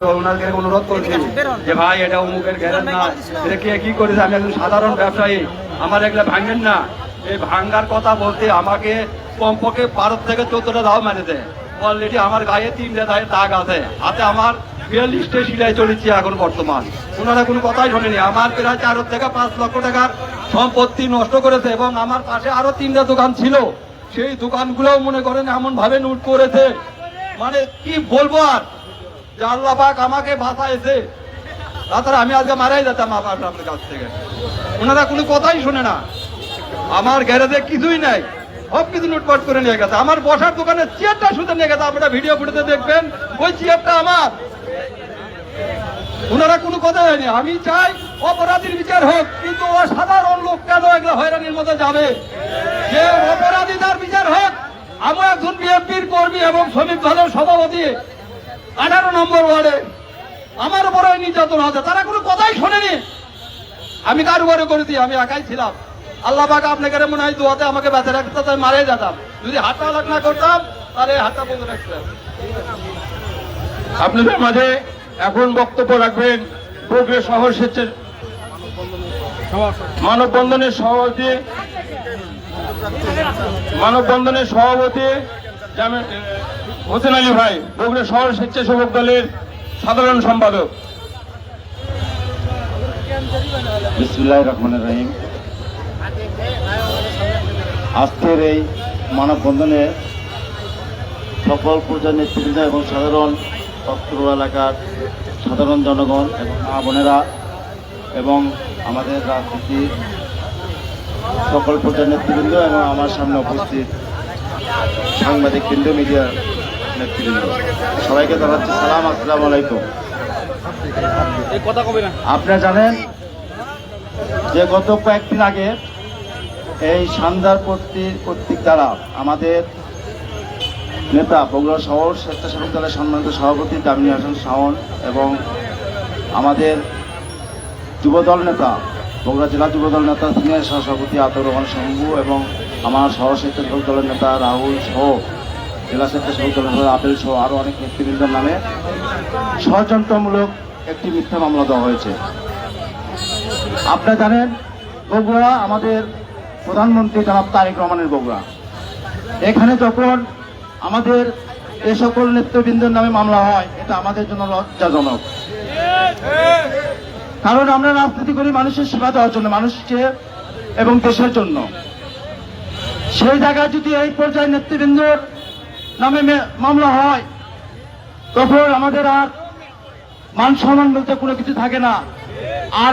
ওনাকে অনুরোধ করছি যে ভাই এটা অমুকের ঘেরেন না, এটা কে কি করেছে, আমি একজন সাধারণ ব্যবসায়ী, আমার এগুলো ভাঙেন না। এই ভাঙ্গার কথা বলতে আমাকে কমপক্ষে 12 থেকে 14টা দাও মেরে দেয়। অলরেডি আমার গায়ে 3টে দাগ আছে, হাতে আমার 42টে সিলাই চলেছি এখন বর্তমান। ওনারা কোনো কথাই শোনেনি। আমার প্রায় 4 থেকে 5 লক্ষ টাকার সম্পত্তি নষ্ট করেছে এবং আমার পাশে আরো 3টা দোকান ছিল, সেই দোকানগুলোও মনে করেন এমন ভাবে লুট করেছে, মানে কি বলবো আর। আল্লাহ পাক আমাকে বাঁচাইছে, তাছাড়া আমি আজকে মারাই যেতাম আপনার কাছ থেকে। ওনারা কোনো কথাই শোনে না। আমার গ্যারেজে কিছুই নাই, সব কিছু লুটপাট করে নিয়ে গেছে। আমার বসার দোকানে চেয়ারটা শুধু নিয়ে গেছে, আপনারা ভিডিও ফুটেতে দেখবেন, ওই চেয়ারটা আমার। ওনারা কোনো কথা হয়নি। আমি চাই অপরাধীর বিচার হোক, কিন্তু ও সাধারণ লোক কেন এগুলো হয়রানির মধ্যে যাবে? যে অপরাধীদের বিচার হোক। আমি একজন বিএনপির কর্মী এবং শ্রমিক দলের সভাপতি 18 নম্বর ওয়ার্ডে, আমার উপরে নির্যাতন হচ্ছে, তারা কোনো কথাই শোনেনি। আমি কার উপরে করেছি? আমি একাই ছিলাম। আল্লাহ পাক আপনাকে মনে হয় দোয়াতে আমাকে বেঁচে রাখতে মারে যেতাম। যদি হাতটা আলাদা না করতাম তাহলে হাতটা বন্ধ রাখতাম। আপনাদের মাঝে এখন বক্তব্য রাখবেন বগুড়া শহর স্বেচ্ছা মানববন্ধনের সভাপতি হোসেন আলী ভাই, বগুড়া শহর স্বেচ্ছাসেবক দলের সাধারণ সম্পাদক। বিসমিল্লাহির রহমানির রহিম। আজকের এই মানববন্ধনে সকল পর্যায়ের নেতৃবৃন্দ এবং সাধারণ অত্র এলাকার সাধারণ জনগণ এবং মা বোনেরা এবং আমাদের রাজনীতির সকল পর্যায়ের নেতৃবৃন্দ এবং আমার সামনে উপস্থিত সাংবাদিক বৃন্দ, মিডিয়া নেতৃবৃন্দ, সবাইকে জানাচ্ছি সালাম, আসসালামু আলাইকুম। আপনারা জানেন যে গত কয়েকদিন আগে এই শানদার কর্তৃক দ্বারা আমাদের নেতা বগুড়া শহর স্বেচ্ছাসেবক দলের সম্মানিত সভাপতি দামিনী হাসান শাওন এবং আমাদের যুবদল নেতা বগুড়া জেলা যুবদল নেতা সিনিয়র সহসভাপতি আতর রহমান শম্ভু এবং আমার শহর স্বেচ্ছাসেবক দলের নেতা রাহুল সহ জেলা স্বেচ্ছাসেবক দলের নেতা আপেল সহ আরও অনেক নেতৃবৃন্দের নামে ষড়যন্ত্রমূলক একটি মিথ্যা মামলা দেওয়া হয়েছে। আপনারা জানেন বগুড়া আমাদের প্রধানমন্ত্রী জনাব তারেক রহমানের বগুড়া। এখানে যখন আমাদের এ সকল নেতৃবৃন্দের নামে মামলা হয়, এটা আমাদের জন্য লজ্জাজনক। কারণ আমরা রাজনীতি করি মানুষের সেবা দেওয়ার জন্য, মানুষকে এবং দেশের জন্য। সেই জায়গায় যদি এই পর্যায়ে নেতৃবৃন্দের নামে মামলা হয়, তখন আমাদের আর মান সম্মান বলতে কোনো কিছু থাকে না। আর